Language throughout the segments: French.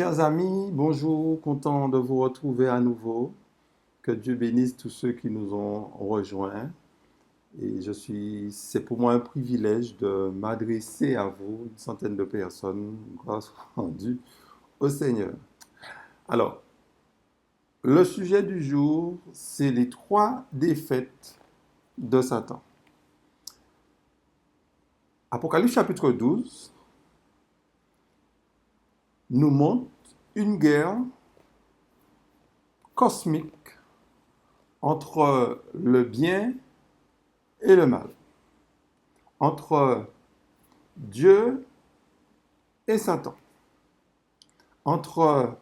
Chers amis, bonjour, content de vous retrouver à nouveau. Que Dieu bénisse tous ceux qui nous ont rejoints. C'est pour moi un privilège de m'adresser à vous, une centaine de personnes, grâce rendue au Seigneur. Alors, le sujet du jour, c'est les trois défaites de Satan. Apocalypse chapitre 12 nous montre une guerre cosmique entre le bien et le mal, entre Dieu et Satan, entre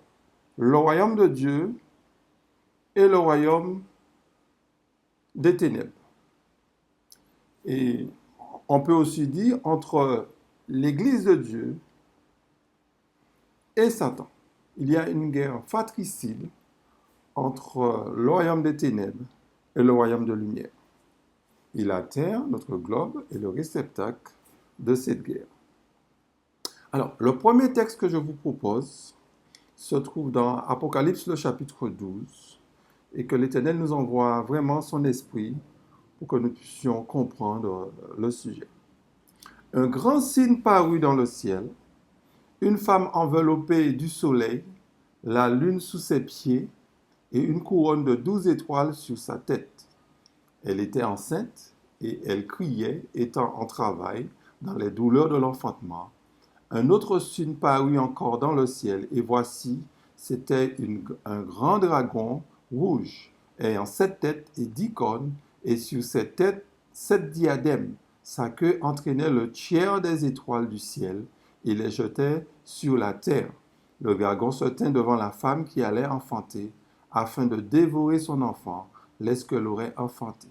le royaume de Dieu et le royaume des ténèbres. Et on peut aussi dire entre l'Église de Dieu et Satan. Il y a une guerre fratricide entre le royaume des ténèbres et le royaume de lumière. Et la terre, notre globe, est le réceptacle de cette guerre. Alors, le premier texte que je vous propose se trouve dans Apocalypse, le chapitre 12, et que l'Éternel nous envoie vraiment son esprit pour que nous puissions comprendre le sujet. Un grand signe parut dans le ciel, une femme enveloppée du soleil, la lune sous ses pieds et une couronne de 12 étoiles sur sa tête. Elle était enceinte et elle criait, étant en travail, dans les douleurs de l'enfantement. Un autre signe parut encore dans le ciel, et voici, c'était un grand dragon rouge, ayant 7 têtes et 10 cornes, et sur ses têtes 7 diadèmes. Sa queue entraînait le tiers des étoiles du ciel, et les jetait sur la terre. Le dragon se tint devant la femme qui allait enfanter, afin de dévorer son enfant, lorsqu'elle l'aurait enfanté.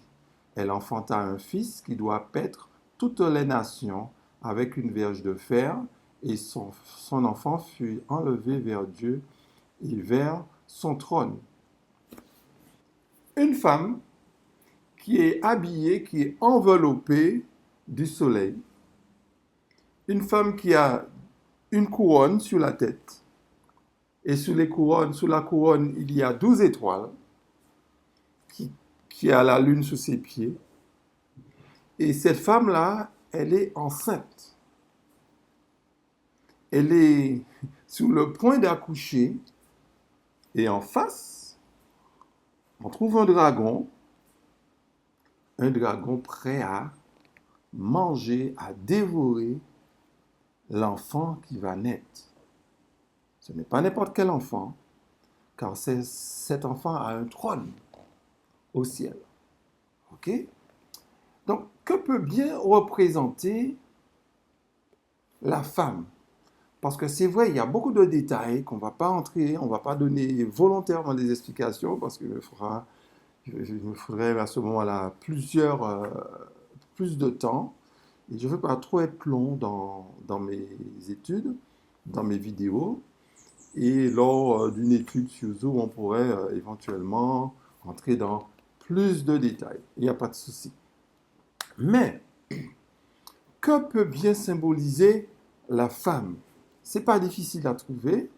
Elle enfanta un fils qui doit paître toutes les nations avec une verge de fer, et son enfant fut enlevé vers Dieu et vers son trône. Une femme qui est habillée, qui est enveloppée du soleil. Une femme qui a une couronne sur la tête. Et sous la couronne, il y a 12 étoiles, qui a la lune sous ses pieds. Et cette femme-là, elle est enceinte. Elle est sur le point d'accoucher, et en face, on trouve un dragon prêt à manger, à dévorer l'enfant qui va naître. Ce n'est pas n'importe quel enfant, car cet enfant a un trône au ciel. Ok? Donc, que peut bien représenter la femme? Parce que c'est vrai, il y a beaucoup de détails qu'on ne va pas entrer, on ne va pas donner volontairement des explications, parce qu'il me faudrait à ce moment-là plus de temps. Et je ne veux pas trop être long dans mes études, dans mes vidéos. Et lors d'une étude sur Zoom, on pourrait éventuellement entrer dans plus de détails. Il n'y a pas de souci. Mais, que peut bien symboliser la femme? Ce n'est pas difficile à trouver.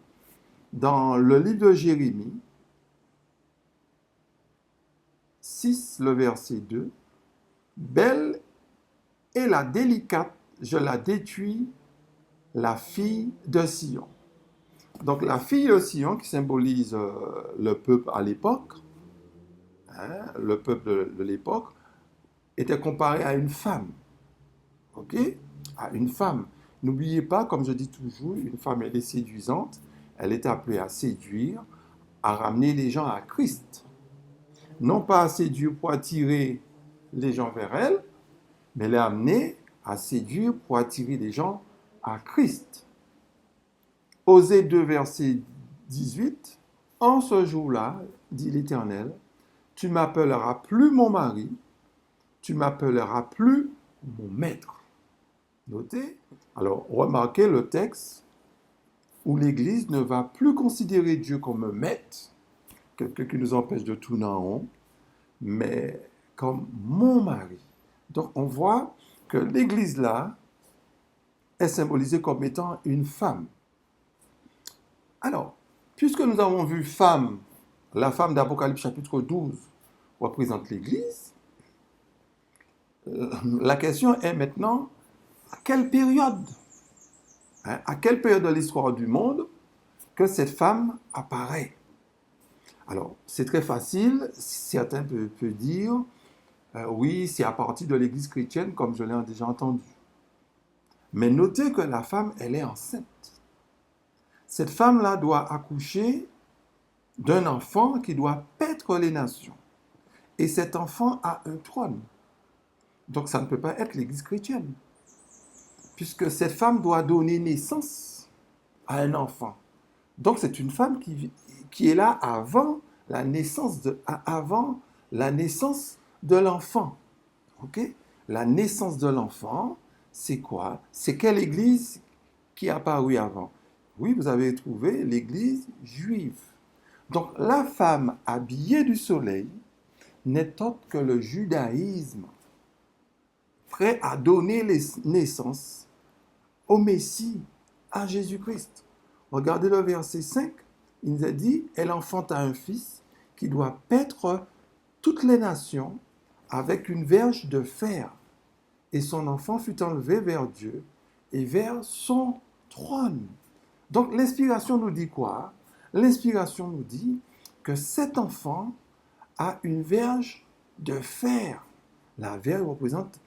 Dans le livre de Jérémie 6, le verset 2, « Belle et la délicate, je la détruis, la fille de Sion. » Donc la fille de Sion qui symbolise le peuple à l'époque, le peuple de l'époque, était comparée à une femme. Ok? À une femme. N'oubliez pas, comme je dis toujours, une femme elle est séduisante, elle est appelée à séduire, à ramener les gens à Christ. Non pas à séduire pour attirer les gens vers elle, mais elle est amenée à séduire pour attirer les gens à Christ. Osée 2, verset 18, « En ce jour-là, dit l'Éternel, tu m'appelleras plus mon mari, tu m'appelleras plus mon maître. » Notez. Alors, remarquez le texte où l'Église ne va plus considérer Dieu comme un maître, quelqu'un qui nous empêche de tourner en rond, mais comme mon mari. Donc, on voit que l'Église, là, est symbolisée comme étant une femme. Alors, puisque nous avons vu femme, la femme d'Apocalypse chapitre 12 représente l'Église, la question est maintenant, à quelle période, à quelle période de l'histoire du monde que cette femme apparaît? Alors, c'est très facile, certains peuvent dire, oui, c'est à partir de l'Église chrétienne, comme je l'ai déjà entendu. Mais notez que la femme, elle est enceinte. Cette femme-là doit accoucher d'un enfant qui doit paître les nations. Et cet enfant a un trône. Donc ça ne peut pas être l'Église chrétienne. Puisque cette femme doit donner naissance à un enfant. Donc c'est une femme qui est là avant la naissance de l'enfant. Okay? La naissance de l'enfant, c'est quoi? C'est quelle église qui est apparue avant? Oui, vous avez trouvé l'église juive. Donc la femme habillée du soleil n'est autre que le judaïsme, prêt à donner naissance au Messie, à Jésus-Christ. Regardez le verset 5, il nous a dit, elle enfanta un fils qui doit paître toutes les nations avec une verge de fer. Et son enfant fut enlevé vers Dieu et vers son trône. Donc l'inspiration nous dit quoi? L'inspiration nous dit que cet enfant a une verge de fer. La verge représente,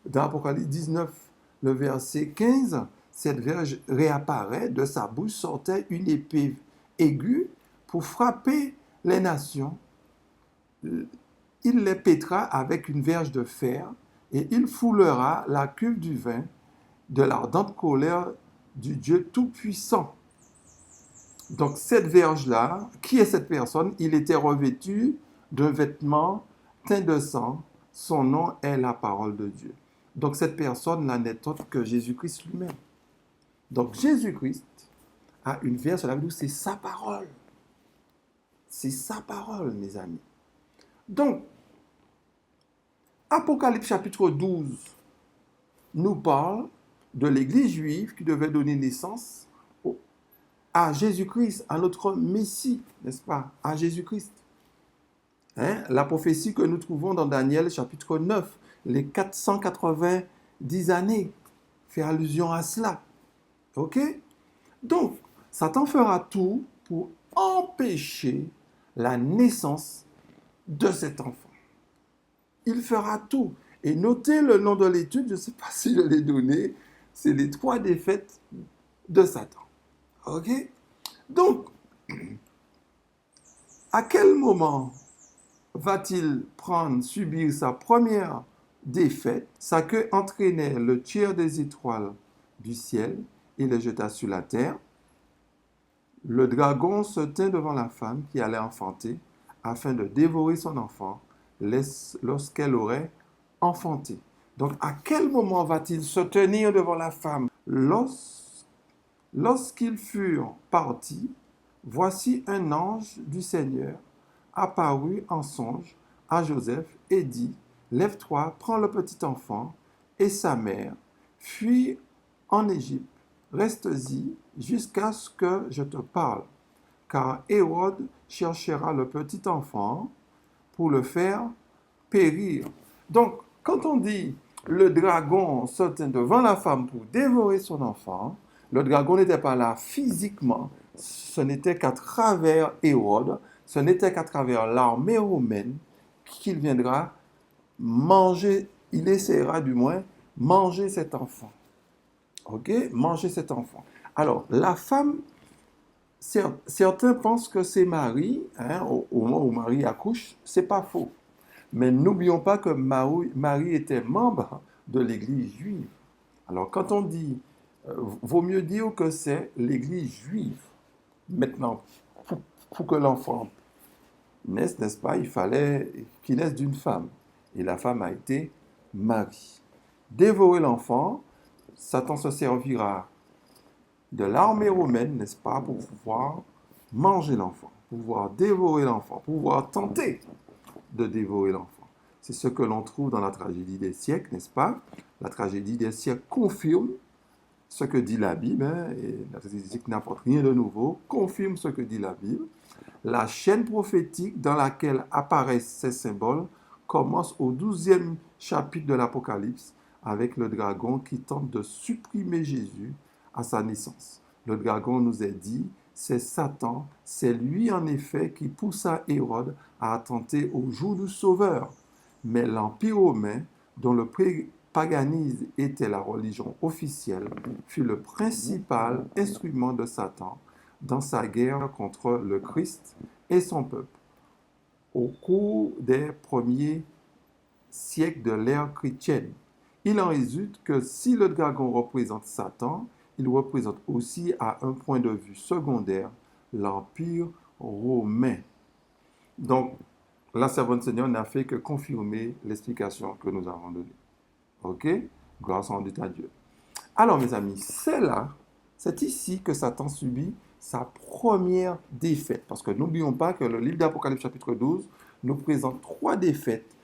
dans Apocalypse 19, le verset 15, cette verge réapparaît, de sa bouche sortait une épée aiguë pour frapper les nations. Il les pètera avec une verge de fer et il foulera la cuve du vin de l'ardente colère du Dieu Tout-Puissant. Donc cette verge-là, qui est cette personne? Il était revêtu d'un vêtement teint de sang. Son nom est la parole de Dieu. Donc cette personne-là n'est autre que Jésus-Christ lui-même. Donc Jésus-Christ a une verge, cela veut dire que c'est sa parole. C'est sa parole, mes amis. Donc, Apocalypse chapitre 12 nous parle de l'Église juive qui devait donner naissance à Jésus-Christ, à notre Messie, n'est-ce pas? À Jésus-Christ. La prophétie que nous trouvons dans Daniel chapitre 9, les 490 années, fait allusion à cela. Ok? Donc, Satan fera tout pour empêcher la naissance de cet enfant. Il fera tout. Et notez le nom de l'étude, je ne sais pas si je l'ai donné, c'est les 3 défaites de Satan. Ok? Donc, à quel moment va-t-il subir sa première défaite? Sa queue entraînait le tiers des étoiles du ciel et les jeta sur la terre. Le dragon se tint devant la femme qui allait enfanter afin de dévorer son enfant lorsqu'elle aurait enfanté. Donc, à quel moment va-t-il se tenir devant la femme? Lorsqu'ils furent partis, voici un ange du Seigneur apparut en songe à Joseph et dit, lève-toi, prends le petit enfant et sa mère, fuis en Égypte, reste-y jusqu'à ce que je te parle, car Hérode cherchera le petit enfant pour le faire périr. Donc, quand on dit le dragon se tient devant la femme pour dévorer son enfant, le dragon n'était pas là physiquement, ce n'était qu'à travers Hérode, ce n'était qu'à travers l'armée romaine qu'il viendra manger, il essaiera du moins manger cet enfant. Ok? Manger cet enfant. Alors, la femme, certains pensent que c'est Marie, au moment où Marie accouche, c'est pas faux. Mais n'oublions pas que Marie était membre de l'Église juive. Alors, quand on dit, vaut mieux dire que c'est l'Église juive. Maintenant, pour que l'enfant naisse, n'est-ce pas, il fallait qu'il naisse d'une femme. Et la femme a été Marie. Dévorer l'enfant, Satan se servira de l'armée romaine, n'est-ce pas, pour pouvoir manger l'enfant, pouvoir dévorer l'enfant, pouvoir tenter de dévorer l'enfant. C'est ce que l'on trouve dans la tragédie des siècles, n'est-ce pas? La tragédie des siècles confirme ce que dit la Bible, hein, et la statistique n'apporte rien de nouveau, confirme ce que dit la Bible. La chaîne prophétique dans laquelle apparaissent ces symboles commence au 12e chapitre de l'Apocalypse avec le dragon qui tente de supprimer Jésus à sa naissance. Le dragon nous est dit, c'est Satan, c'est lui en effet qui poussa Hérode à attenter au jour du Sauveur. Mais l'Empire romain, dont le paganisme était la religion officielle, fut le principal instrument de Satan dans sa guerre contre le Christ et son peuple. Au cours des premiers siècles de l'ère chrétienne, il en résulte que si le dragon représente Satan, il représente aussi à un point de vue secondaire l'Empire romain. Donc, la servante Seigneur n'a fait que confirmer l'explication que nous avons donnée. Ok? Gloire soit rendue à Dieu. Alors, mes amis, c'est ici que Satan subit sa première défaite. Parce que n'oublions pas que le livre d'Apocalypse chapitre 12 nous présente 3 défaites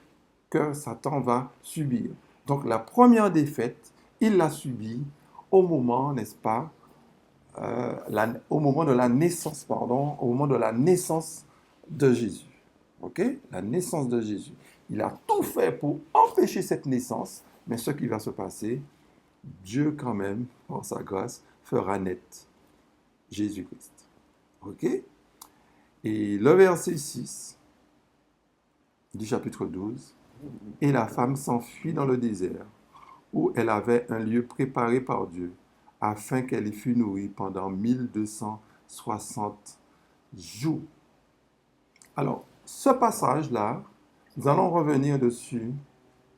que Satan va subir. Donc, la première défaite, il l'a subie au moment, n'est-ce pas, au moment de la naissance, au moment de la naissance de Jésus. Ok? La naissance de Jésus. Il a tout fait pour empêcher cette naissance, mais ce qui va se passer, Dieu quand même, par sa grâce, fera naître Jésus-Christ. Ok? Et le verset 6 du chapitre 12, « Et la femme s'enfuit dans le désert, où elle avait un lieu préparé par Dieu, afin qu'elle y fût nourrie pendant 1260 jours. » Alors, ce passage-là, nous allons revenir dessus,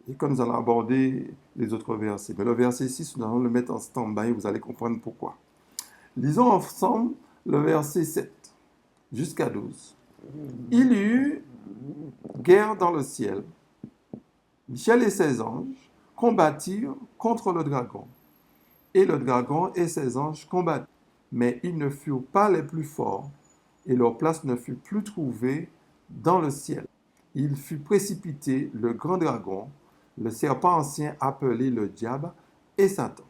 et quand nous allons aborder les autres versets. Mais le verset 6, nous allons le mettre en stand-by, vous allez comprendre pourquoi. Lisons ensemble le verset 7 jusqu'à 12. Il y eut guerre dans le ciel. Michel et ses anges combattirent contre le dragon. Et le dragon et ses anges combattirent. Mais ils ne furent pas les plus forts, et leur place ne fut plus trouvée dans le ciel. Il fut précipité, le grand dragon, le serpent ancien appelé le diable et Satan,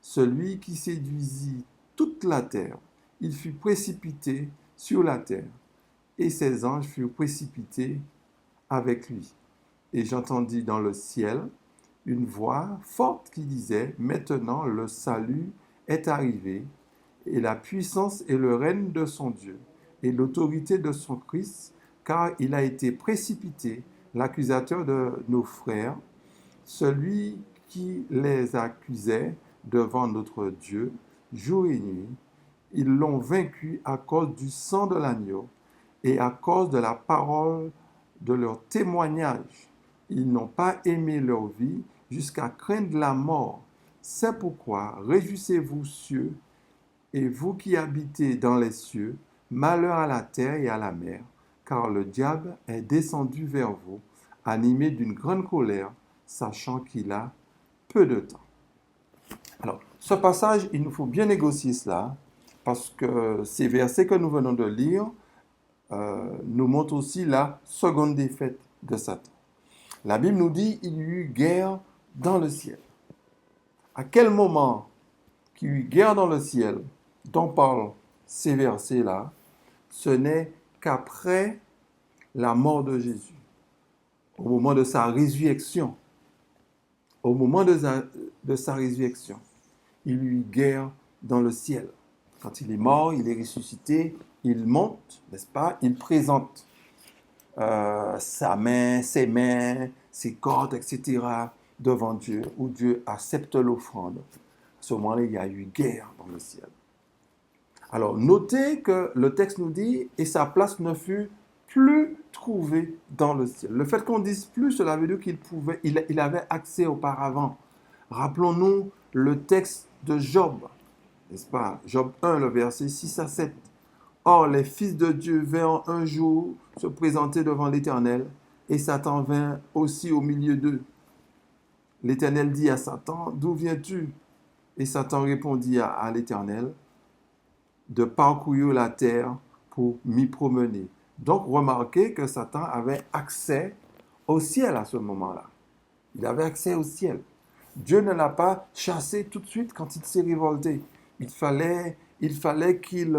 celui qui séduisit toute la terre. Il fut précipité sur la terre, et ses anges furent précipités avec lui. Et j'entendis dans le ciel une voix forte qui disait, « Maintenant le salut est arrivé, et la puissance et le règne de son Dieu, et l'autorité de son Christ, car il a été précipité, l'accusateur de nos frères, celui qui les accusait devant notre Dieu, jour et nuit. Ils l'ont vaincu à cause du sang de l'agneau et à cause de la parole de leur témoignage. Ils n'ont pas aimé leur vie jusqu'à craindre la mort. C'est pourquoi réjouissez-vous, cieux, et vous qui habitez dans les cieux, malheur à la terre et à la mer, car le diable est descendu vers vous, animé d'une grande colère, sachant qu'il a peu de temps. Alors, ce passage, il nous faut bien négocier cela, parce que ces versets que nous venons de lire nous montrent aussi la seconde défaite de Satan. La Bible nous dit qu'il y eut guerre dans le ciel. À quel moment qu'il y eut guerre dans le ciel, dont parlent ces versets-là, ce n'est qu'après la mort de Jésus, au moment de sa résurrection. Au moment de sa résurrection, il y eut guerre dans le ciel. Quand il est mort, il est ressuscité, il monte, n'est-ce pas? Il présente sa main, ses mains, ses cordes, etc. devant Dieu, où Dieu accepte l'offrande. À ce moment-là, il y a eu guerre dans le ciel. Alors, notez que le texte nous dit « et sa place ne fut plus trouvée dans le ciel ». Le fait qu'on dise plus, cela veut dire qu'il avait accès auparavant. Rappelons-nous le texte de Job, n'est-ce pas? Job 1, le verset 6 à 7. « Or, les fils de Dieu vinrent un jour se présenter devant l'Éternel, et Satan vint aussi au milieu d'eux. L'Éternel dit à Satan, « D'où viens-tu » Et Satan répondit à l'Éternel, « De parcourir la terre pour m'y promener. » Donc, remarquez que Satan avait accès au ciel à ce moment-là. Il avait accès au ciel. Dieu ne l'a pas chassé tout de suite quand il s'est révolté. Il fallait qu'il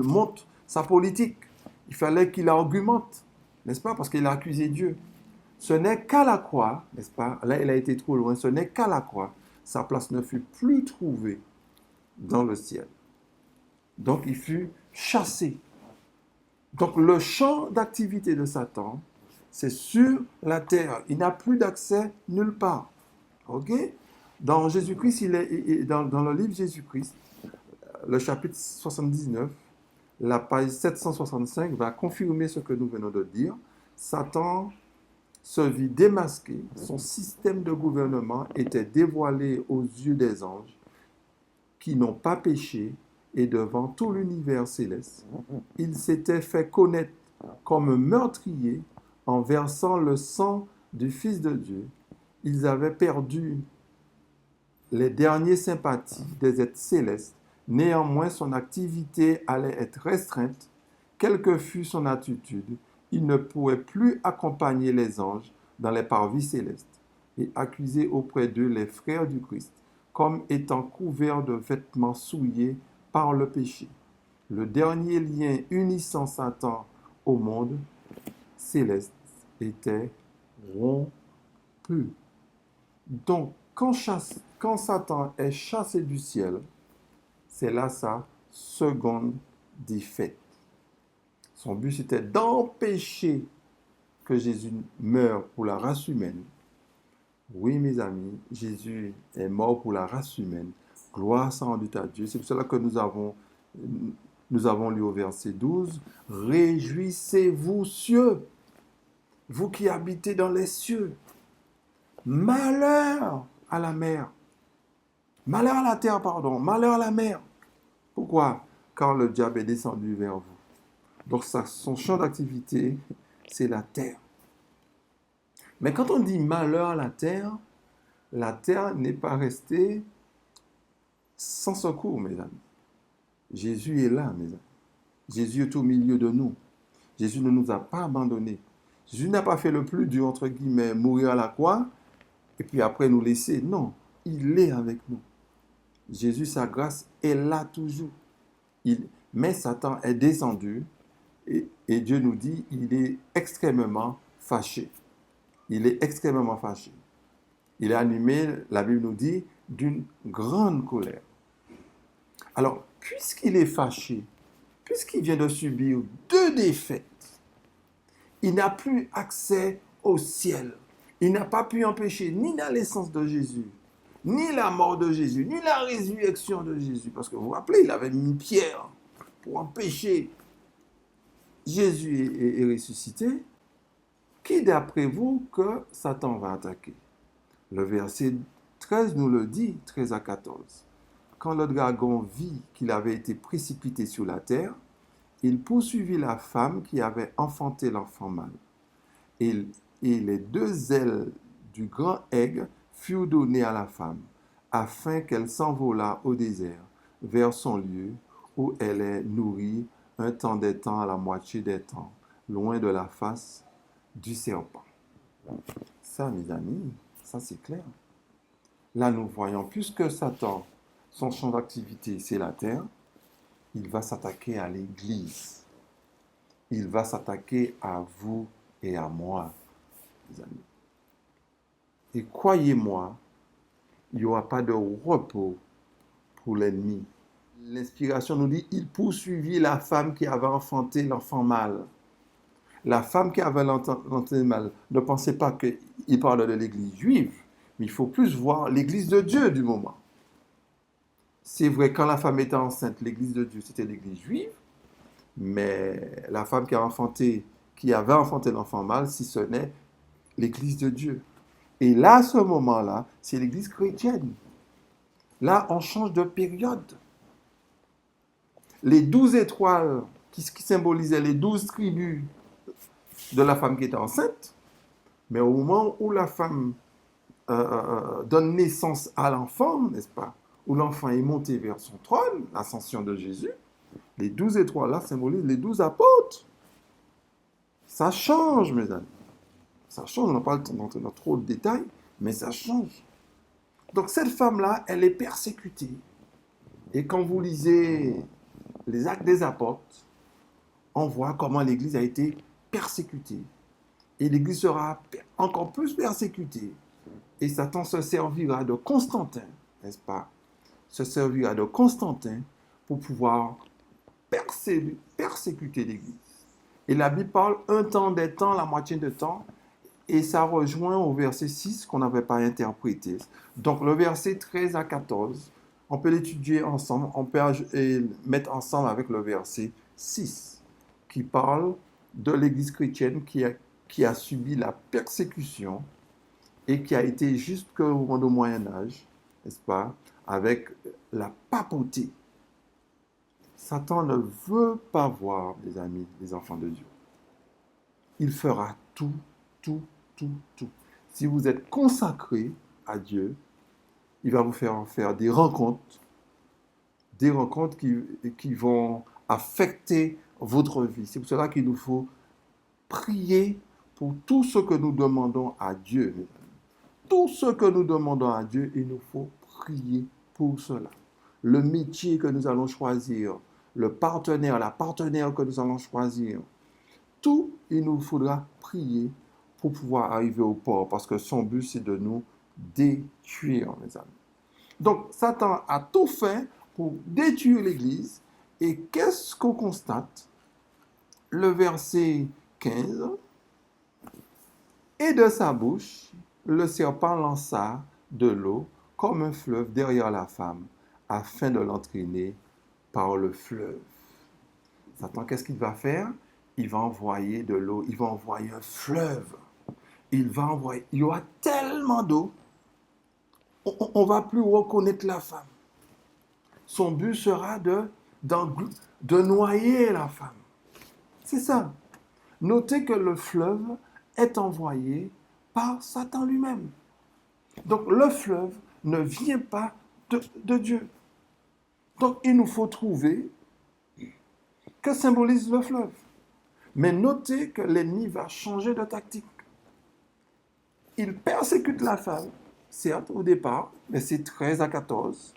monte sa politique. Il fallait qu'il argumente, n'est-ce pas? Parce qu'il a accusé Dieu. Ce n'est qu'à la croix, n'est-ce pas? Là, il a été trop loin. Ce n'est qu'à la croix. Sa place ne fut plus trouvée dans le ciel. Donc, il fut chassé. Donc, le champ d'activité de Satan, c'est sur la terre. Il n'a plus d'accès nulle part. OK? Dans Jésus-Christ, dans le livre Jésus-Christ, le chapitre 79, la page 765 va confirmer ce que nous venons de dire. Satan se vit démasqué, son système de gouvernement était dévoilé aux yeux des anges qui n'ont pas péché et devant tout l'univers céleste. Il s'était fait connaître comme meurtrier en versant le sang du Fils de Dieu. Ils avaient perdu les dernières sympathies des êtres célestes. Néanmoins, son activité allait être restreinte. Quelle que fût son attitude, il ne pourrait plus accompagner les anges dans les parvis célestes et accuser auprès d'eux les frères du Christ, comme étant couverts de vêtements souillés par le péché. Le dernier lien unissant Satan au monde céleste était rompu. Donc, quand Satan est chassé du ciel, c'est là sa seconde défaite. Son but, c'était d'empêcher que Jésus meure pour la race humaine. Oui, mes amis, Jésus est mort pour la race humaine. Gloire soit rendue à Dieu. C'est pour cela que nous avons lu au verset 12. Réjouissez-vous, cieux, vous qui habitez dans les cieux. Malheur à la mer. Malheur à la terre, pardon. Malheur à la mer. Pourquoi? Car le diable est descendu vers vous. Donc son champ d'activité, c'est la terre. Mais quand on dit malheur à la terre n'est pas restée sans secours, mes amis. Jésus est là, mes amis. Jésus est au milieu de nous. Jésus ne nous a pas abandonnés. Jésus n'a pas fait le plus dur, entre guillemets, mourir à la croix, et puis après nous laisser. Non, il est avec nous. Jésus, sa grâce est là toujours. Mais Satan est descendu, et Dieu nous dit, il est extrêmement fâché. Il est extrêmement fâché. Il est animé, la Bible nous dit, d'une grande colère. Alors, puisqu'il est fâché, puisqu'il vient de subir 2 défaites, il n'a plus accès au ciel. Il n'a pas pu empêcher ni la naissance de Jésus, ni la mort de Jésus, ni la résurrection de Jésus. Parce que vous vous rappelez, il avait mis une pierre pour empêcher Jésus est ressuscité. Qui d'après vous que Satan va attaquer? Le verset 13 nous le dit, 13 à 14. Quand le dragon vit qu'il avait été précipité sur la terre, il poursuivit la femme qui avait enfanté l'enfant mâle. Et les 2 ailes du grand aigle furent données à la femme, afin qu'elle s'envolât au désert, vers son lieu, où elle est nourrie un temps des temps à la moitié des temps, loin de la face du serpent. Ça, mes amis, ça c'est clair. Là, nous voyons, puisque Satan, son champ d'activité, c'est la terre, il va s'attaquer à l'Église. Il va s'attaquer à vous et à moi, mes amis. Et croyez-moi, il n'y aura pas de repos pour l'ennemi. L'inspiration nous dit, il poursuivit la femme qui avait enfanté l'enfant mâle. La femme qui avait enfanté le mâle, ne pensez pas qu'il parle de l'Église juive, mais il faut plus voir l'Église de Dieu du moment. C'est vrai, quand la femme était enceinte, l'Église de Dieu, c'était l'Église juive, mais la femme qui avait enfanté l'enfant mâle, si ce n'est l'Église de Dieu. Et là, à ce moment-là, c'est l'Église chrétienne. Là, on change de période. Les 12 étoiles qui symbolisaient les 12 tribus de la femme qui était enceinte, mais au moment où la femme donne naissance à l'enfant, n'est-ce pas, où l'enfant est monté vers son trône, l'ascension de Jésus, les 12 étoiles-là symbolisent les 12 apôtres. Ça change, mes amis. Ça change, on n'a pas le temps d'entrer dans trop de détails, Mais ça change. Donc cette femme-là, elle est persécutée. Et quand vous lisez les Actes des Apôtres, on voit comment l'Église a été persécutée. Et l'Église sera encore plus persécutée. Et Satan se servira de Constantin, n'est-ce pas? Se servira de Constantin pour pouvoir persécuter l'Église. Et la Bible parle un temps, des temps, la moitié de temps. Et ça rejoint au verset 6 qu'on n'avait pas interprété. Donc le verset 13 à 14, on peut l'étudier ensemble, on peut mettre ensemble avec le verset 6 qui parle de l'Église chrétienne qui a subi la persécution et qui a été jusqu'au Moyen Âge, n'est-ce pas, avec la papauté. Satan ne veut pas voir, mes amis, les enfants de Dieu. Il fera tout. Si vous êtes consacré à Dieu, il va vous faire des rencontres qui vont affecter votre vie. C'est pour cela qu'il nous faut prier pour tout ce que nous demandons à Dieu. Tout ce que nous demandons à Dieu, il nous faut prier pour cela. Le métier que nous allons choisir, le partenaire, la partenaire que nous allons choisir, tout, il nous faudra prier pour pouvoir arriver au port, parce que son but, c'est de nous détruire, mes amis. Donc, Satan a tout fait pour détruire l'Église. Et qu'est-ce qu'on constate? Le verset 15. Et de sa bouche, le serpent lança de l'eau comme un fleuve derrière la femme, afin de l'entraîner par le fleuve. Satan, qu'est-ce qu'il va faire? Il va envoyer de l'eau, il va envoyer un fleuve. Il y aura tellement d'eau, on ne va plus reconnaître la femme. Son but sera de noyer la femme. C'est ça. Notez que le fleuve est envoyé par Satan lui-même. Donc le fleuve ne vient pas de Dieu. Donc il nous faut trouver que symbolise le fleuve. Mais notez que l'ennemi va changer de tactique. Il persécute la femme, certes, au départ, versets 13 à 14,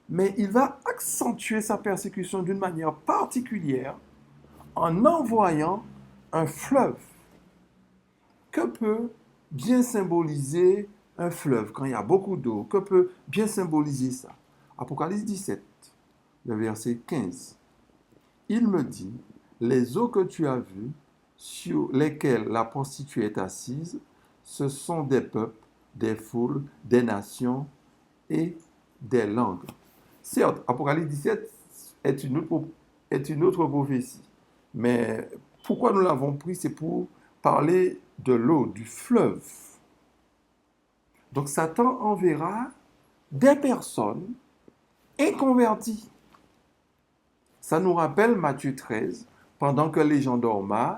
mais il va accentuer sa persécution d'une manière particulière en envoyant un fleuve. Que peut bien symboliser un fleuve quand il y a beaucoup d'eau? Que peut bien symboliser ça? Apocalypse 17, le verset 15. Il me dit, les eaux que tu as vues, sur lesquelles la prostituée est assise, ce sont des peuples, des foules, des nations et des langues. Certes, Apocalypse 17 est une autre prophétie. Mais pourquoi nous l'avons pris? C'est pour parler de l'eau, du fleuve. Donc Satan enverra des personnes inconverties. Ça nous rappelle Matthieu 13, pendant que les gens dormaient,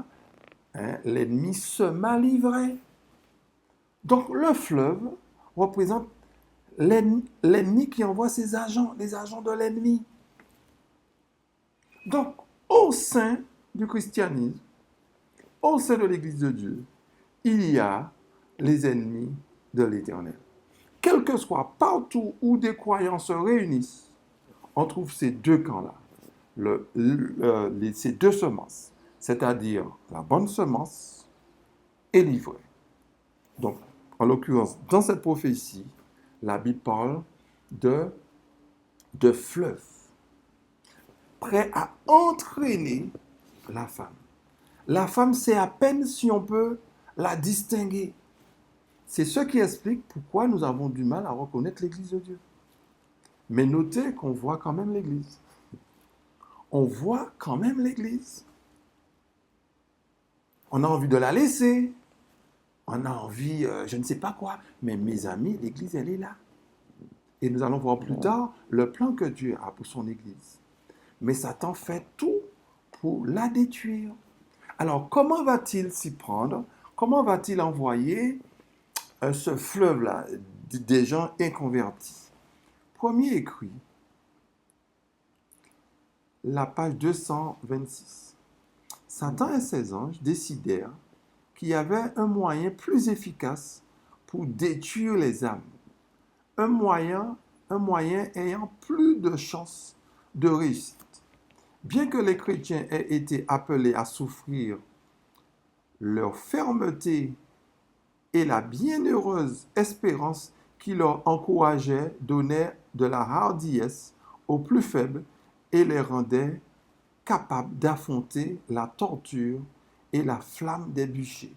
l'ennemi sema l'ivraie. Donc le fleuve représente l'ennemi qui envoie ses agents, les agents de l'ennemi. Donc au sein du christianisme, au sein de l'Église de Dieu, il y a les ennemis de l'Éternel. Quel que soit partout où des croyants se réunissent, on trouve ces deux camps-là, ces deux semences, c'est-à-dire la bonne semence et l'ivraie. Donc, en l'occurrence, dans cette prophétie, la Bible parle de fleuve, prêt à entraîner la femme. La femme, c'est à peine si on peut la distinguer. C'est ce qui explique pourquoi nous avons du mal à reconnaître l'Église de Dieu. Mais notez qu'on voit quand même l'Église. On voit quand même l'Église. On a envie de la laisser. On a envie, je ne sais pas quoi. Mais mes amis, l'Église, elle est là. Et nous allons voir plus tard le plan que Dieu a pour son Église. Mais Satan fait tout pour la détruire. Alors, comment va-t-il s'y prendre? Comment va-t-il envoyer ce fleuve-là des gens inconvertis? Premier écrit, la page 226. Satan et ses anges décidèrent qu'il y avait un moyen plus efficace pour détruire les âmes. Un moyen ayant plus de chances de réussite. Bien que les chrétiens aient été appelés à souffrir, leur fermeté et la bienheureuse espérance qui leur encourageait donnaient de la hardiesse aux plus faibles et les rendaient capables d'affronter la torture et la flamme des bûchers.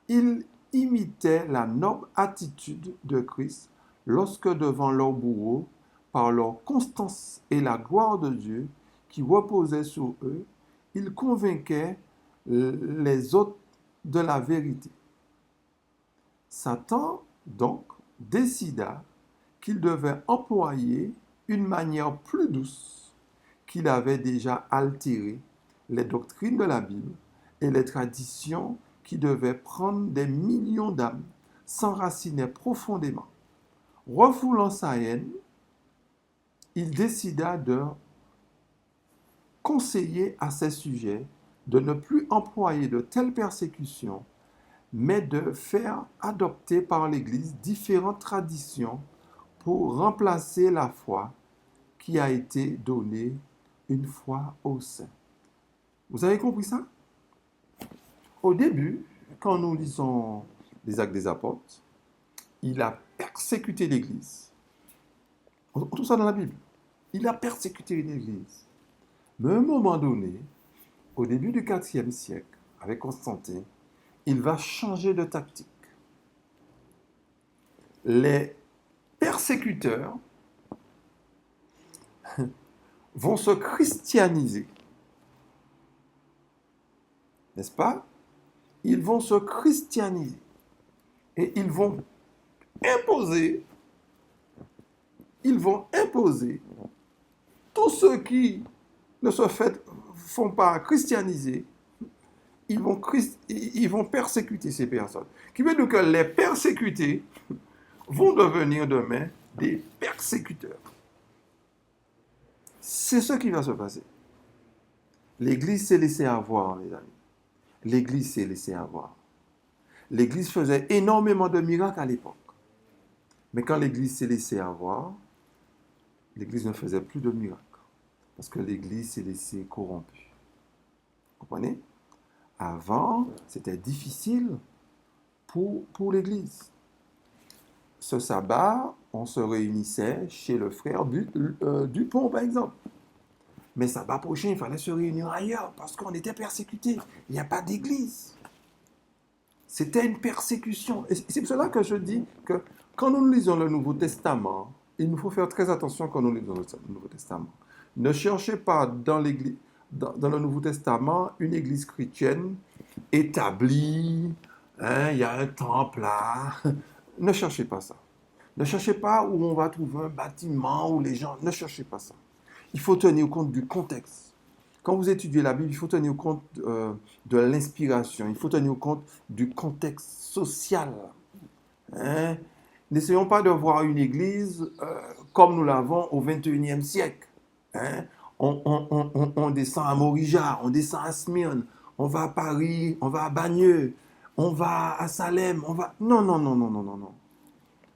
Ils imitaient la noble attitude de Christ lorsque devant leur bourreau, par leur constance et la gloire de Dieu qui reposait sur eux, ils convainquaient les autres de la vérité. Satan, donc, décida qu'il devait employer une manière plus douce qu'il avait déjà altéré les doctrines de la Bible et les traditions qui devaient prendre des millions d'âmes, s'enracinaient profondément. Refoulant sa haine, il décida de conseiller à ses sujets de ne plus employer de telles persécutions, mais de faire adopter par l'Église différentes traditions pour remplacer la foi qui a été donnée une fois aux saints. Vous avez compris ça? Au début, quand nous lisons les Actes des Apôtres, il a persécuté l'Église. On trouve ça dans la Bible. Il a persécuté l'Église. Mais à un moment donné, au début du IVe siècle, avec Constantin, il va changer de tactique. Les persécuteurs vont se christianiser. N'est-ce pas? Ils vont se christianiser. Et ils vont imposer tous ceux qui ne se font pas christianiser, ils vont persécuter ces personnes. Qui veut dire que les persécutés vont devenir demain des persécuteurs. C'est ce qui va se passer. L'Église s'est laissée avoir, mes amis. L'Église s'est laissée avoir. L'Église faisait énormément de miracles à l'époque. Mais quand l'Église s'est laissée avoir, l'Église ne faisait plus de miracles. Parce que l'Église s'est laissée corrompue. Vous comprenez? Avant, c'était difficile pour l'Église. Ce sabbat, on se réunissait chez le frère Dupont, par exemple. Mais sabbat prochain, il fallait se réunir ailleurs parce qu'on était persécutés. Il n'y a pas d'église. C'était une persécution. Et c'est pour cela que je dis que quand nous lisons le Nouveau Testament, il nous faut faire très attention quand nous lisons le Nouveau Testament. Ne cherchez pas dans le Nouveau Testament une église chrétienne établie, il y a un temple là. Ne cherchez pas ça. Ne cherchez pas où on va trouver un bâtiment où les gens... Ne cherchez pas ça. Il faut tenir compte du contexte. Quand vous étudiez la Bible, il faut tenir compte de l'inspiration. Il faut tenir compte du contexte social. N'essayons pas de voir une église comme nous l'avons au XXIe siècle. On descend à Morija, on descend à Smyrne, on va à Paris, on va à Bagneux, on va à Salem, on va... Non, non, non, non, non, non, non.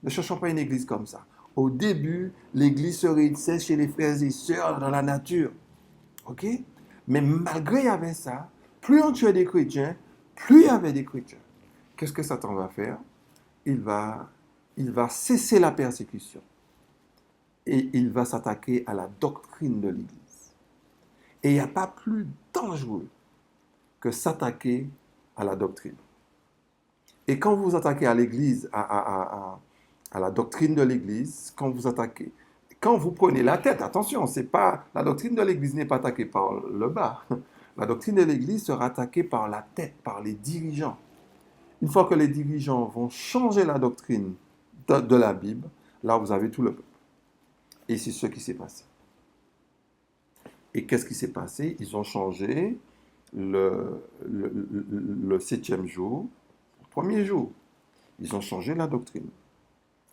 Ne cherchons pas une église comme ça. Au début, l'église se réunissait chez les frères et sœurs dans la nature. OK? Mais malgré il y avait ça, plus on tuait des chrétiens, plus il y avait des chrétiens. Qu'est-ce que Satan va faire? Il va cesser la persécution. Et il va s'attaquer à la doctrine de l'Église. Et il n'y a pas plus dangereux que s'attaquer à la doctrine. Et quand vous vous attaquez à l'Église, à la doctrine de l'Église, quand vous prenez la tête, attention, la doctrine de l'Église n'est pas attaquée par le bas. La doctrine de l'Église sera attaquée par la tête, par les dirigeants. Une fois que les dirigeants vont changer la doctrine de la Bible, là vous avez tout le peuple. Et c'est ce qui s'est passé. Et qu'est-ce qui s'est passé? Ils ont changé le 7e jour, le premier jour. Ils ont changé la doctrine.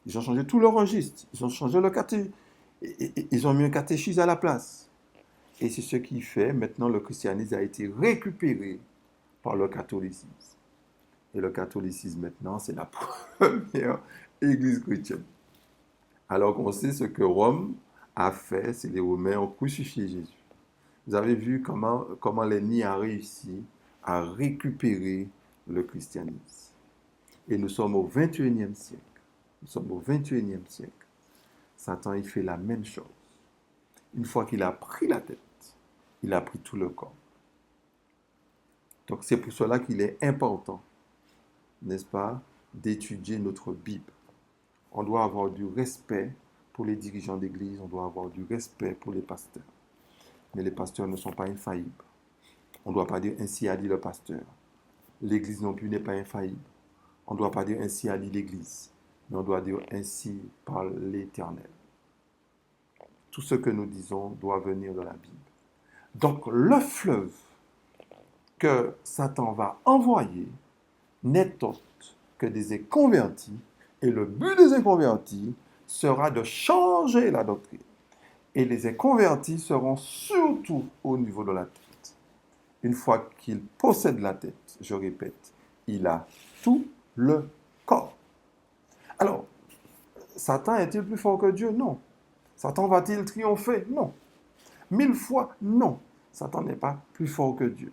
Ils ont changé tout le registre. Ils ont changé ils ont mis un catéchisme à la place. Et c'est ce qui fait, maintenant, le christianisme a été récupéré par le catholicisme. Et le catholicisme maintenant, c'est la première église chrétienne. Alors qu'on sait ce que Rome a fait, c'est les Romains ont crucifié Jésus. Vous avez vu comment l'ennemi a réussi à récupérer le christianisme. Et nous sommes au 21e siècle. Nous sommes au 21e siècle. Satan, il fait la même chose. Une fois qu'il a pris la tête, il a pris tout le corps. Donc c'est pour cela qu'il est important, n'est-ce pas, d'étudier notre Bible. On doit avoir du respect pour les dirigeants d'église, on doit avoir du respect pour les pasteurs. Mais les pasteurs ne sont pas infaillibles. On ne doit pas dire ainsi a dit le pasteur. L'église non plus n'est pas infaillible. On ne doit pas dire ainsi a dit l'église, mais on doit dire ainsi par l'Éternel. Tout ce que nous disons doit venir de la Bible. Donc le fleuve que Satan va envoyer n'est autre que des inconvertis, et le but des inconvertis sera de changer la doctrine. Et les inconvertis seront surtout au niveau de la tête. Une fois qu'il possède la tête, je répète, il a tout le corps. Alors, Satan est-il plus fort que Dieu? Non. Satan va-t-il triompher? Non. 1000 fois, non. Satan n'est pas plus fort que Dieu.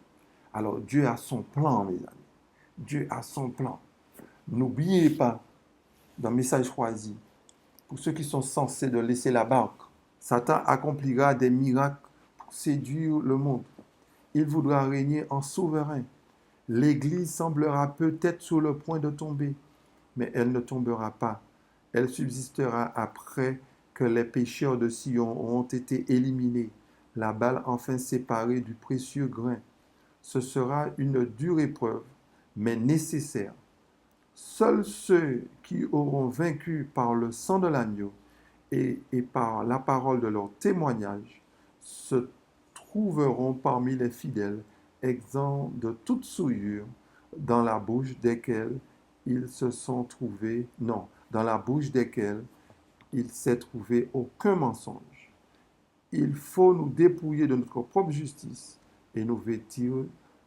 Alors, Dieu a son plan, mes amis. Dieu a son plan. N'oubliez pas, dans Message choisi, pour ceux qui sont censés de laisser la barque, Satan accomplira des miracles pour séduire le monde. Il voudra régner en souverain. L'Église semblera peut-être sur le point de tomber, mais elle ne tombera pas. Elle subsistera après que les pécheurs de Sion auront été éliminés, la balle enfin séparée du précieux grain. Ce sera une dure épreuve, mais nécessaire. Seuls ceux qui auront vaincu par le sang de l'agneau et par la parole de leur témoignage se trouveront parmi les fidèles, exempts de toute souillure, dans la bouche desquels ils se sont trouvés, non, dans la bouche desquels il s'est trouvé aucun mensonge. Il faut nous dépouiller de notre propre justice et nous vêtir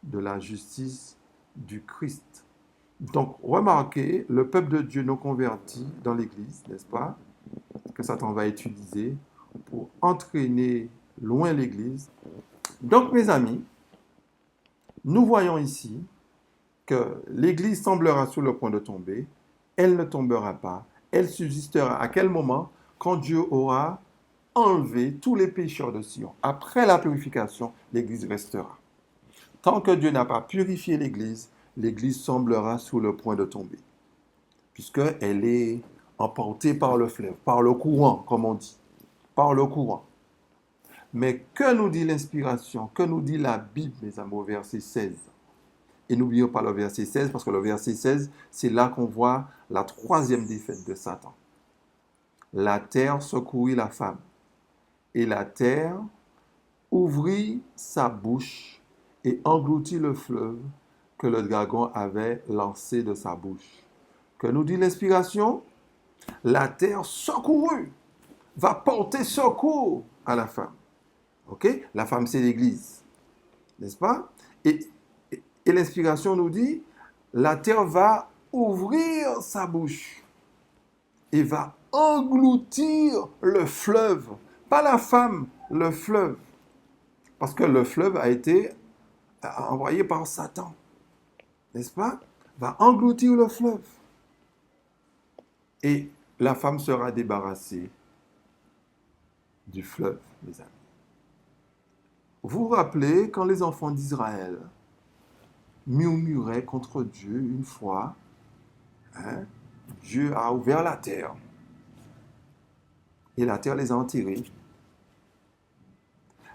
de la justice du Christ. Donc, remarquez, le peuple de Dieu non converti dans l'Église, n'est-ce pas, que Satan va utiliser pour entraîner loin l'Église. Donc, mes amis, nous voyons ici que l'Église semblera sur le point de tomber, elle ne tombera pas, elle subsistera. À quel moment? Quand Dieu aura enlevé tous les pécheurs de Sion. Après la purification, l'Église restera. Tant que Dieu n'a pas purifié l'Église, l'Église semblera sur le point de tomber, puisqu'elle est emportée par le fleuve, par le courant, comme on dit, par le courant. Mais que nous dit l'inspiration? Que nous dit la Bible, mes amis, au verset 16? Et n'oublions pas le verset 16, parce que le verset 16, c'est là qu'on voit la troisième défaite de Satan. La terre secourut la femme, et la terre ouvrit sa bouche et engloutit le fleuve que le dragon avait lancé de sa bouche. Que nous dit l'inspiration? La terre secourue va porter secours à la femme. Ok? La femme, c'est l'Église. N'est-ce pas? Et l'inspiration nous dit, la terre va ouvrir sa bouche et va engloutir le fleuve. Pas la femme, le fleuve. Parce que le fleuve a été envoyé par Satan. N'est-ce pas? Va engloutir le fleuve. Et la femme sera débarrassée du fleuve, mes amis. Vous vous rappelez quand les enfants d'Israël murmuraient contre Dieu une fois, Dieu a ouvert la terre et la terre les a enterrés.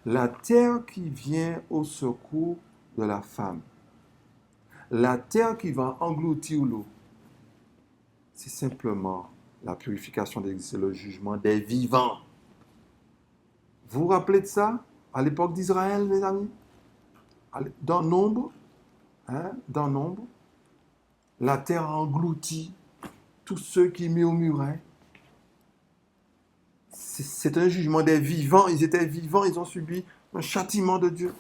La terre qui vient au secours de la femme, la terre qui va engloutir l'eau, c'est simplement la purification de l'Église, c'est le jugement des vivants. Vous vous rappelez de ça à l'époque d'Israël, mes amis? Dans Nombre, la terre a englouti tous ceux qui murmuraient. C'est un jugement des vivants. Ils étaient vivants, ils ont subi un châtiment de Dieu.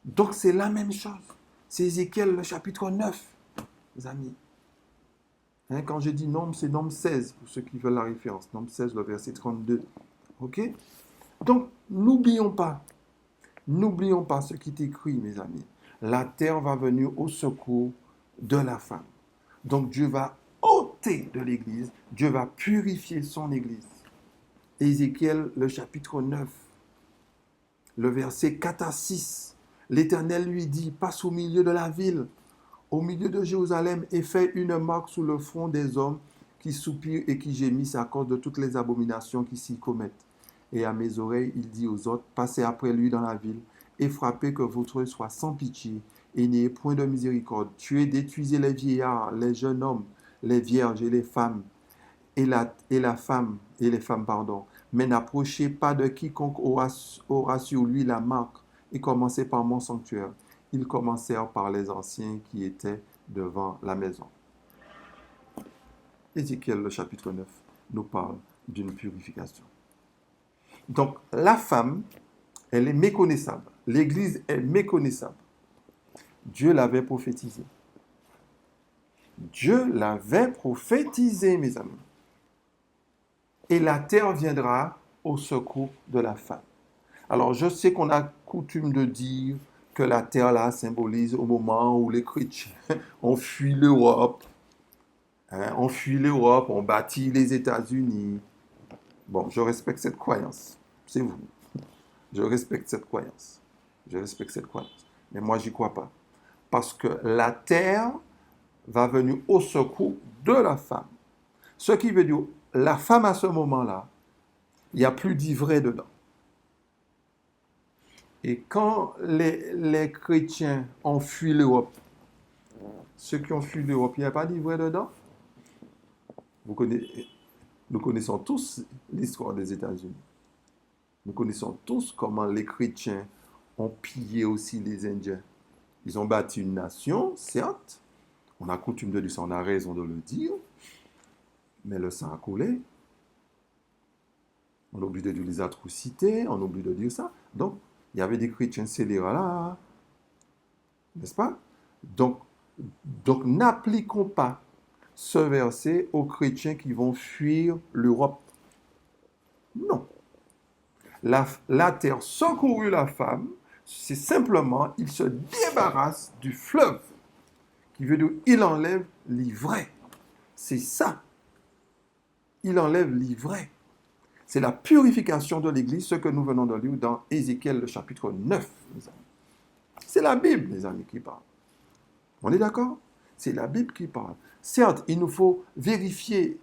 Donc c'est la même chose. C'est Ézéchiel, le chapitre 9. mes amis. Hein, quand je dis Nombre, c'est Nombre 16, pour ceux qui veulent la référence. Nombre 16, le verset 32. OK? Donc, n'oublions pas ce qui est écrit, mes amis. La terre va venir au secours de la femme. Donc, Dieu va ôter de l'Église, Dieu va purifier son Église. Ézéchiel, le chapitre 9, le verset 4 à 6. L'Éternel lui dit, passe au milieu de la ville, au milieu de Jérusalem, et fais une marque sur le front des hommes qui soupirent et qui gémissent à cause de toutes les abominations qui s'y commettent. Et à mes oreilles, il dit aux autres, passez après lui dans la ville, et frappez que votre œil soit sans pitié, et n'ayez point de miséricorde. Tuez, détruisez les vieillards, les jeunes hommes, les vierges et les femmes, et les femmes, pardon. Mais n'approchez pas de quiconque aura sur lui la marque, et commencez par mon sanctuaire. Ils commencèrent par les anciens qui étaient devant la maison. Ézéchiel, le chapitre 9, nous parle d'une purification. Donc, la femme, elle est méconnaissable. L'Église est méconnaissable. Dieu l'avait prophétisé. Dieu l'avait prophétisé, mes amis. Et la terre viendra au secours de la femme. Alors, je sais qu'on a coutume de dire que la terre, là, symbolise au moment où les chrétiens ont fui l'Europe. Hein, on fuit l'Europe, on bâtit les États-Unis. Bon, je respecte cette croyance. C'est vous. Je respecte cette croyance. Je respecte cette croyance. Mais moi, j'y crois pas. Parce que la terre va venir au secours de la femme. Ce qui veut dire, la femme à ce moment-là, il n'y a plus d'ivraie dedans. Et quand les chrétiens ont fui l'Europe, ceux qui ont fui l'Europe, il n'y a pas d'ivraie dedans. Nous connaissons tous l'histoire des États-Unis. Nous connaissons tous comment les chrétiens ont pillé aussi les Indiens. Ils ont bâti une nation, certes. On a coutume de dire ça, on a raison de le dire. Mais le sang a coulé. On oublie de dire les atrocités, on oublie de dire ça. Donc, il y avait des chrétiens scélérats là. N'est-ce pas? Donc n'appliquons pas ce verset aux chrétiens qui vont fuir l'Europe. Non. La terre secourut la femme, c'est simplement, il se débarrasse du fleuve, qui veut dire, il enlève l'ivraie. C'est ça. Il enlève l'ivraie. C'est la purification de l'Église, ce que nous venons de lire dans Ézéchiel, le chapitre 9. C'est la Bible, les amis, qui parle. On est d'accord? C'est la Bible qui parle. Certes, il nous faut vérifier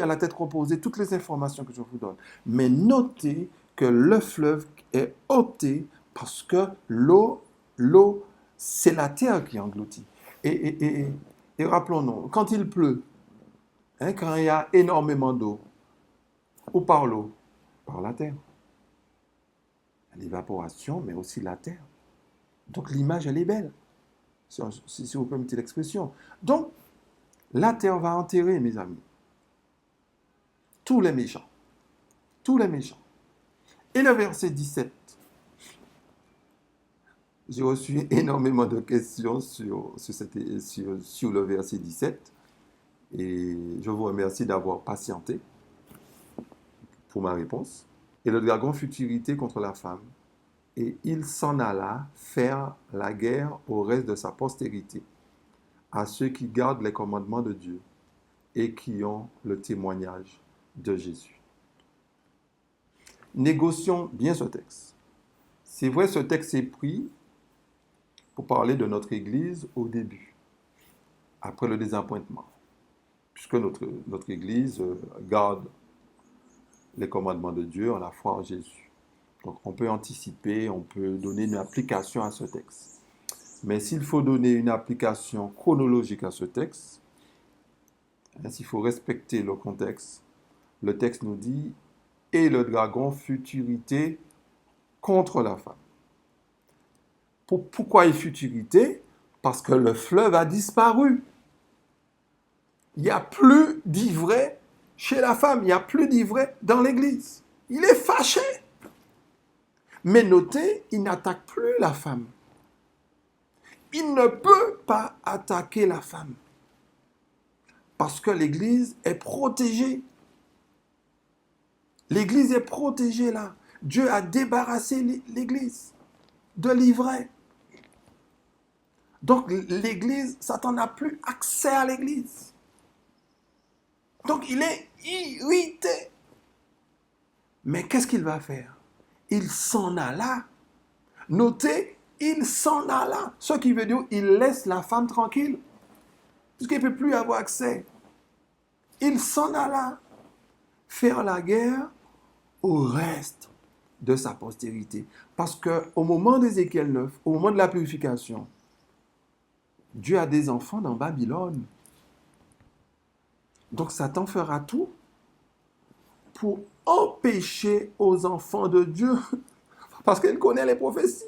à la tête reposée toutes les informations que je vous donne. Mais notez que le fleuve est ôté parce que l'eau, c'est la terre qui engloutit. Et rappelons-nous, quand il pleut, hein, quand il y a énormément d'eau, où par l'eau? Par la terre. L'évaporation, mais aussi la terre. Donc l'image, elle est belle. Si vous permettez l'expression. Donc, la terre va enterrer, mes amis, tous les méchants. Tous les méchants. Et le verset 17. J'ai reçu énormément de questions sur le verset 17. Et je vous remercie d'avoir patienté pour ma réponse. Et le dragon fut irrité contre la femme. Et il s'en alla faire la guerre au reste de sa postérité, à ceux qui gardent les commandements de Dieu et qui ont le témoignage de Jésus. Négocions bien ce texte. C'est vrai, ce texte est pris pour parler de notre Église au début, après le désappointement, puisque notre Église garde les commandements de Dieu en la foi en Jésus. Donc on peut anticiper, on peut donner une application à ce texte. Mais s'il faut donner une application chronologique à ce texte, s'il faut respecter le contexte, le texte nous dit « Et le dragon fut irrité contre la femme ». Pourquoi il fut irrité? Parce que le fleuve a disparu. Il n'y a plus d'ivraie chez la femme, il n'y a plus d'ivraie dans l'église. Il est fâché. Mais notez, il n'attaque plus la femme. Il ne peut pas attaquer la femme. Parce que l'Église est protégée. L'Église est protégée là. Dieu a débarrassé l'Église de l'ivraie. Donc l'Église, Satan n'a plus accès à l'Église. Donc il est irrité. Mais qu'est-ce qu'il va faire? Il s'en alla. Notez, il s'en alla. Ce qui veut dire il laisse la femme tranquille. Puisqu'il ne peut plus avoir accès. Il s'en alla faire la guerre au reste de sa postérité. Parce qu'au moment d'Ézéchiel 9, au moment de la purification, Dieu a des enfants dans Babylone. Donc Satan fera tout pour empêcher aux enfants de Dieu, parce qu'il connaît les prophéties.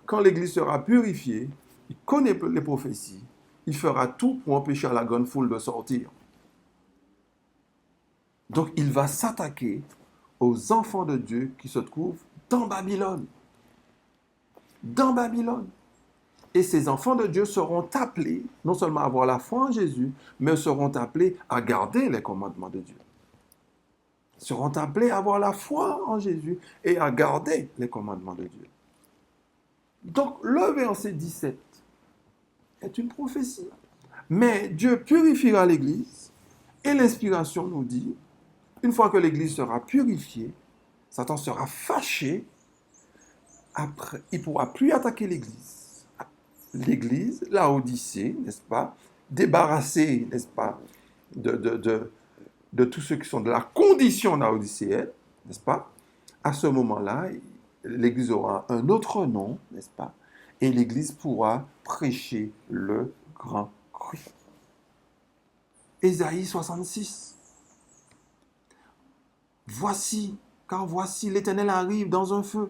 Quand l'Église sera purifiée, il connaît les prophéties, il fera tout pour empêcher à la grande foule de sortir. Donc il va s'attaquer aux enfants de Dieu qui se trouvent dans Babylone. Dans Babylone. Et ces enfants de Dieu seront appelés, non seulement à avoir la foi en Jésus, mais seront appelés à garder les commandements de Dieu. Seront appelés à avoir la foi en Jésus et à garder les commandements de Dieu. Donc, le verset 17 est une prophétie. Mais Dieu purifiera l'Église et l'inspiration nous dit, une fois que l'Église sera purifiée, Satan sera fâché, après, il ne pourra plus attaquer l'Église. L'Église, la Odyssée, n'est-ce pas, débarrassée, n'est-ce pas, de tous ceux qui sont de la condition laodicéenne, n'est-ce pas, à ce moment-là, l'Église aura un autre nom, n'est-ce pas, et l'Église pourra prêcher le grand Christ. Ésaïe 66. Voici, car voici, l'Éternel arrive dans un feu,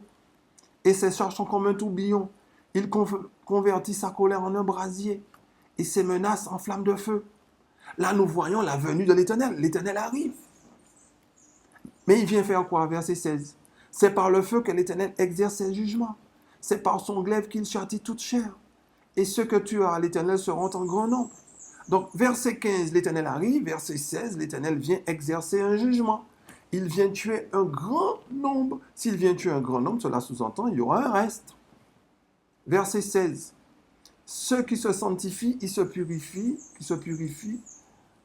et ses charges sont comme un tourbillon. Il convertit sa colère en un brasier, et ses menaces en flammes de feu. Là, nous voyons la venue de l'Éternel. L'Éternel arrive. Mais il vient faire quoi? Verset 16. C'est par le feu que l'Éternel exerce ses jugements. C'est par son glaive qu'il châtie toute chair. Et ceux que tuera l'Éternel seront en grand nombre. Donc, verset 15, l'Éternel arrive. Verset 16, l'Éternel vient exercer un jugement. Il vient tuer un grand nombre. S'il vient tuer un grand nombre, cela sous-entend, il y aura un reste. Verset 16. Ceux qui se sanctifient, ils se purifient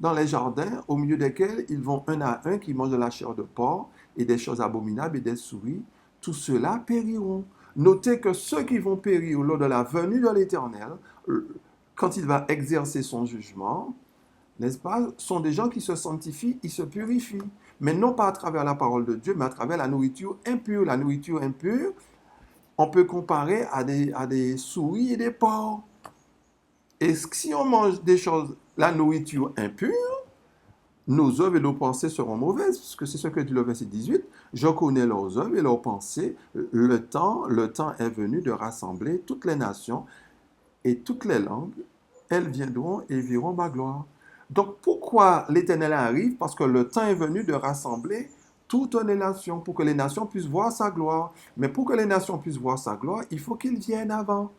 dans les jardins, au milieu desquels ils vont un à un, qui mangent de la chair de porc et des choses abominables et des souris. Tous ceux-là périront. Notez que ceux qui vont périr lors de la venue de l'Éternel, quand il va exercer son jugement, n'est-ce pas, sont des gens qui se sanctifient, ils se purifient. Mais non pas à travers la parole de Dieu, mais à travers la nourriture impure. La nourriture impure, on peut comparer à des souris et des porcs. Et si on mange des choses, la nourriture impure, nos œuvres et nos pensées seront mauvaises, puisque c'est ce que dit le verset 18. Je connais leurs œuvres et leurs pensées. Le temps est venu de rassembler toutes les nations et toutes les langues. Elles viendront et verront ma gloire. Donc pourquoi l'Éternel arrive? Parce que le temps est venu de rassembler toutes les nations, pour que les nations puissent voir sa gloire. Mais pour que les nations puissent voir sa gloire, il faut qu'il vienne avant.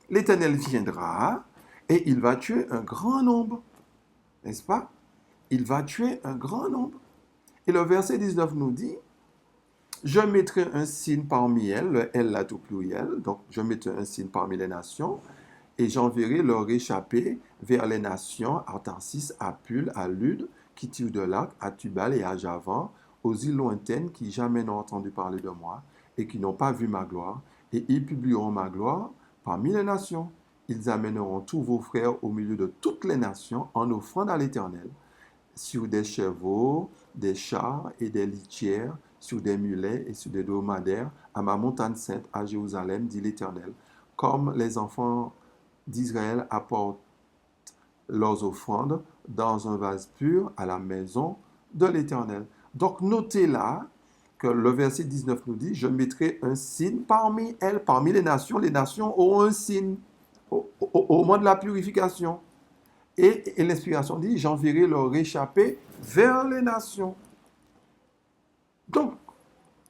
L'Éternel viendra et il va tuer un grand nombre. N'est-ce pas? Il va tuer un grand nombre. Et le verset 19 nous dit, je mettrai un signe parmi elles, le elle là tout pluriel, donc je mettrai un signe parmi les nations, et j'enverrai leur échappée vers les nations, à Tarsis, à Pul, à Lude, qui tirent de l'arc, à Tubal et à Javan, aux îles lointaines qui jamais n'ont entendu parler de moi et qui n'ont pas vu ma gloire, et ils publieront ma gloire parmi les nations. Ils amèneront tous vos frères au milieu de toutes les nations en offrande à l'Éternel, sur des chevaux, des chars et des litières, sur des mulets et sur des dromadaires, à ma montagne sainte, à Jérusalem, dit l'Éternel. Comme les enfants d'Israël apportent leurs offrandes dans un vase pur à la maison de l'Éternel. Donc notez là que le verset 19 nous dit, je mettrai un signe parmi elles, parmi les nations auront un signe au moment de la purification. Et l'inspiration dit, j'enverrai leur échappée vers les nations. Donc,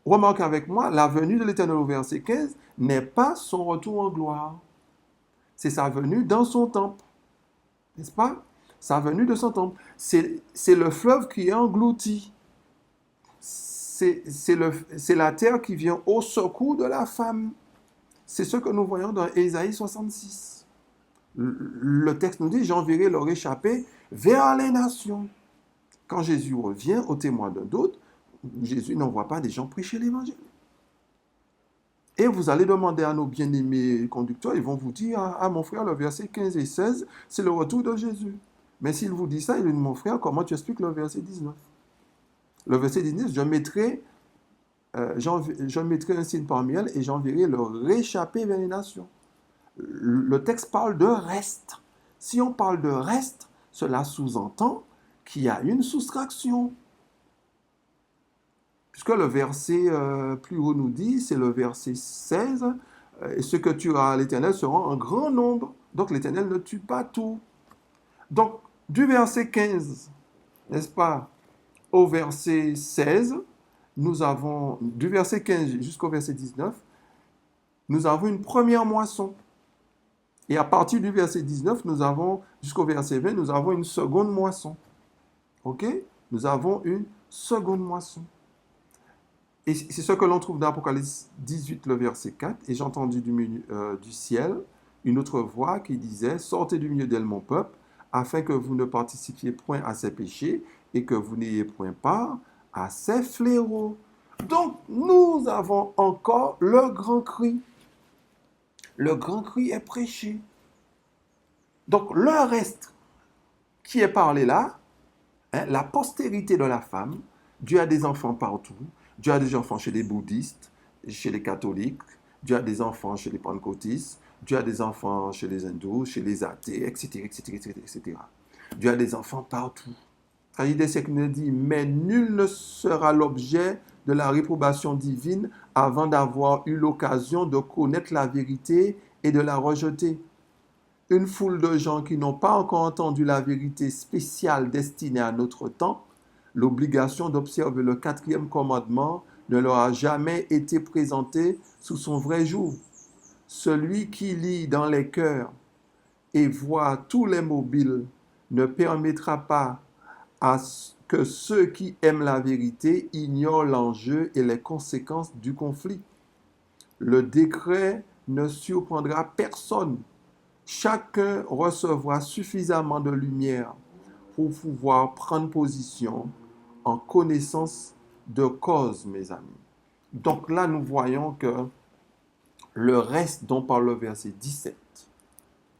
remarquez avec moi, la venue de l'Éternel au verset 15 n'est pas son retour en gloire. C'est sa venue dans son temple. N'est-ce pas? sa venue de son temple. C'est le fleuve qui est englouti. C'est la terre qui vient au secours de la femme. C'est ce que nous voyons dans Ésaïe 66. Le texte nous dit, j'enverrai leur échappée vers les nations. Quand Jésus revient au témoin d'un doute, Jésus n'envoie pas des gens prêcher l'évangile. Et vous allez demander à nos bien-aimés conducteurs, ils vont vous dire, ah mon frère, le verset 15 et 16, c'est le retour de Jésus. Mais s'il vous dit ça, il dit, mon frère, comment tu expliques le verset 19? Le verset 19, je mettrai un signe parmi elles et j'enverrai leur réchapper vers les nations. Le texte parle de reste. Si on parle de reste, cela sous-entend qu'il y a une soustraction. Puisque le verset plus haut nous dit, c'est le verset 16, et ce que tuera à l'Éternel sera un grand nombre. Donc l'Éternel ne tue pas tout. Donc du verset 15, n'est-ce pas, au verset 16, nous avons, du verset 15 jusqu'au verset 19, nous avons une première moisson. Et à partir du verset 19, nous avons, jusqu'au verset 20, nous avons une seconde moisson. OK? Nous avons une seconde moisson. Et c'est ce que l'on trouve dans Apocalypse 18, le verset 4. Et j'ai entendu du ciel une autre voix qui disait, sortez du milieu d'elle, mon peuple, afin que vous ne participiez point à ses péchés et que vous n'ayez point part à ses fléaux. Donc, nous avons encore le grand cri. Le grand cri est prêché. Donc, le reste qui est parlé là, la postérité de la femme, Dieu a des enfants partout. Dieu a des enfants chez les bouddhistes, chez les catholiques. Dieu a des enfants chez les pentecôtistes. Dieu a des enfants chez les hindous, chez les athées, etc., etc., etc., etc. Dieu a des enfants partout. Il y a des siècles nous dit, mais nul ne sera l'objet de la réprobation divine avant d'avoir eu l'occasion de connaître la vérité et de la rejeter. Une foule de gens qui n'ont pas encore entendu la vérité spéciale destinée à notre temps, l'obligation d'observer le 4e commandement ne leur a jamais été présentée sous son vrai jour. Celui qui lit dans les cœurs et voit tous les mobiles ne permettra pas à que ceux qui aiment la vérité ignorent l'enjeu et les conséquences du conflit. Le décret ne surprendra personne. Chacun recevra suffisamment de lumière pour pouvoir prendre position en connaissance de cause, mes amis. Donc là, nous voyons que le reste dont parle le verset 17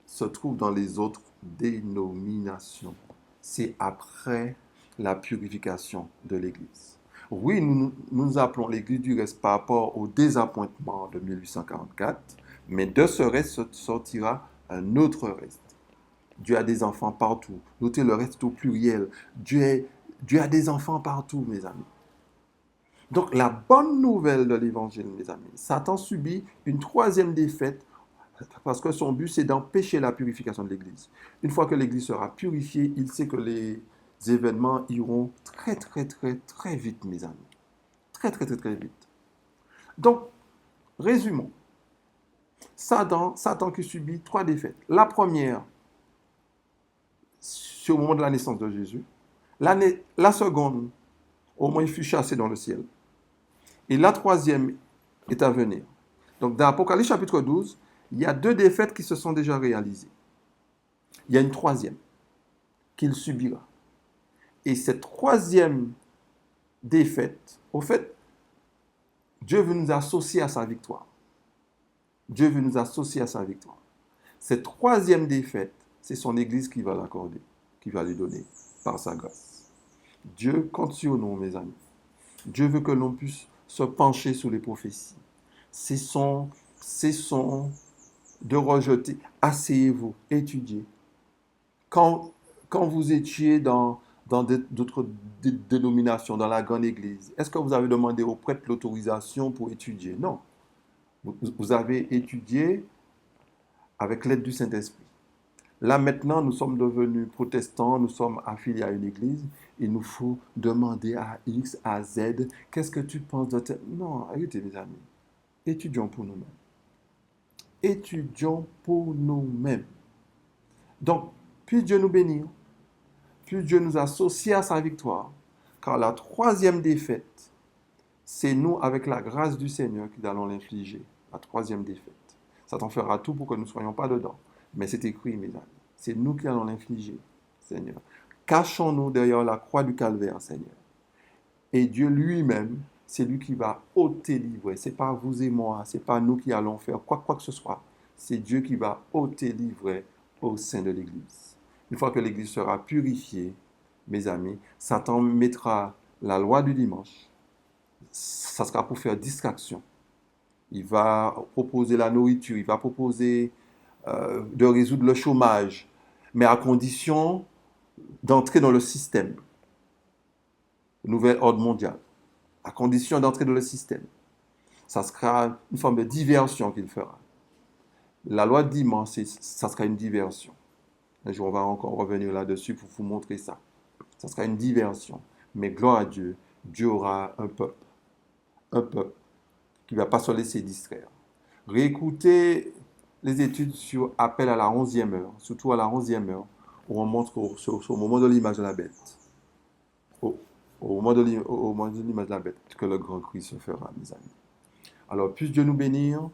se trouve dans les autres dénominations. C'est après la purification de l'Église. Oui, nous appelons l'Église du reste par rapport au désappointement de 1844, mais de ce reste sortira un autre reste. Dieu a des enfants partout. Notez le reste au pluriel. Dieu a des enfants partout, mes amis. Donc, la bonne nouvelle de l'Évangile, mes amis, Satan subit une 3e défaite parce que son but, c'est d'empêcher la purification de l'Église. Une fois que l'Église sera purifiée, il sait que les événements iront très, très, très, très vite, mes amis. Très, très, très, très vite. Donc, résumons. Satan qui subit 3 défaites. La première, c'est au moment de la naissance de Jésus. La seconde, au moins il fut chassé dans le ciel. Et la 3e est à venir. Donc, dans Apocalypse chapitre 12, il y a 2 défaites qui se sont déjà réalisées. Il y a une 3e qu'il subira. Et cette 3e défaite, au fait, Dieu veut nous associer à sa victoire. Dieu veut nous associer à sa victoire. Cette 3e défaite, c'est son Église qui va l'accorder, qui va lui donner par sa grâce. Dieu compte sur nous, mes amis. Dieu veut que l'on puisse se pencher sur les prophéties. Cessons de rejeter. Asseyez-vous, étudiez. Quand vous étiez dans d'autres dénominations, dans la grande église, est-ce que vous avez demandé au prêtre l'autorisation pour étudier? Non. Vous avez étudié avec l'aide du Saint-Esprit. Là, maintenant, nous sommes devenus protestants, nous sommes affiliés à une église. Il nous faut demander à X, à Z, qu'est-ce que tu penses de tel... Non, arrêtez, mes amis. Étudions pour nous-mêmes. Étudions pour nous-mêmes. Donc, puisse Dieu nous bénir. Puisse Dieu nous associer à sa victoire, car la troisième défaite, c'est nous, avec la grâce du Seigneur, qui allons l'infliger. La troisième défaite. Satan fera tout pour que nous ne soyons pas dedans. Mais c'est écrit, mes amis. C'est nous qui allons l'infliger, Seigneur. Cachons-nous derrière la croix du calvaire, Seigneur. Et Dieu lui-même, c'est lui qui va ôter livrer. Ce n'est pas vous et moi, ce n'est pas nous qui allons faire quoi que ce soit. C'est Dieu qui va ôter livrer au sein de l'Église. Une fois que l'Église sera purifiée, mes amis, Satan mettra la loi du dimanche. Ça sera pour faire distraction. Il va proposer la nourriture, il va proposer de résoudre le chômage, mais à condition d'entrer dans le système, le nouvel ordre mondial, à condition d'entrer dans le système. Ça sera une forme de diversion qu'il fera. La loi de dimanche, ça sera une diversion. Un jour, on va encore revenir là-dessus pour vous montrer ça. Ça sera une diversion. Mais gloire à Dieu, Dieu aura un peuple qui ne va pas se laisser distraire. Réécoutez les études sur Appel à la 11e heure, surtout à la 11e heure, où on montre au moment de l'image de la bête, au moment de l'image de la bête, que le grand cri se fera, mes amis. Alors, puisse Dieu nous bénir.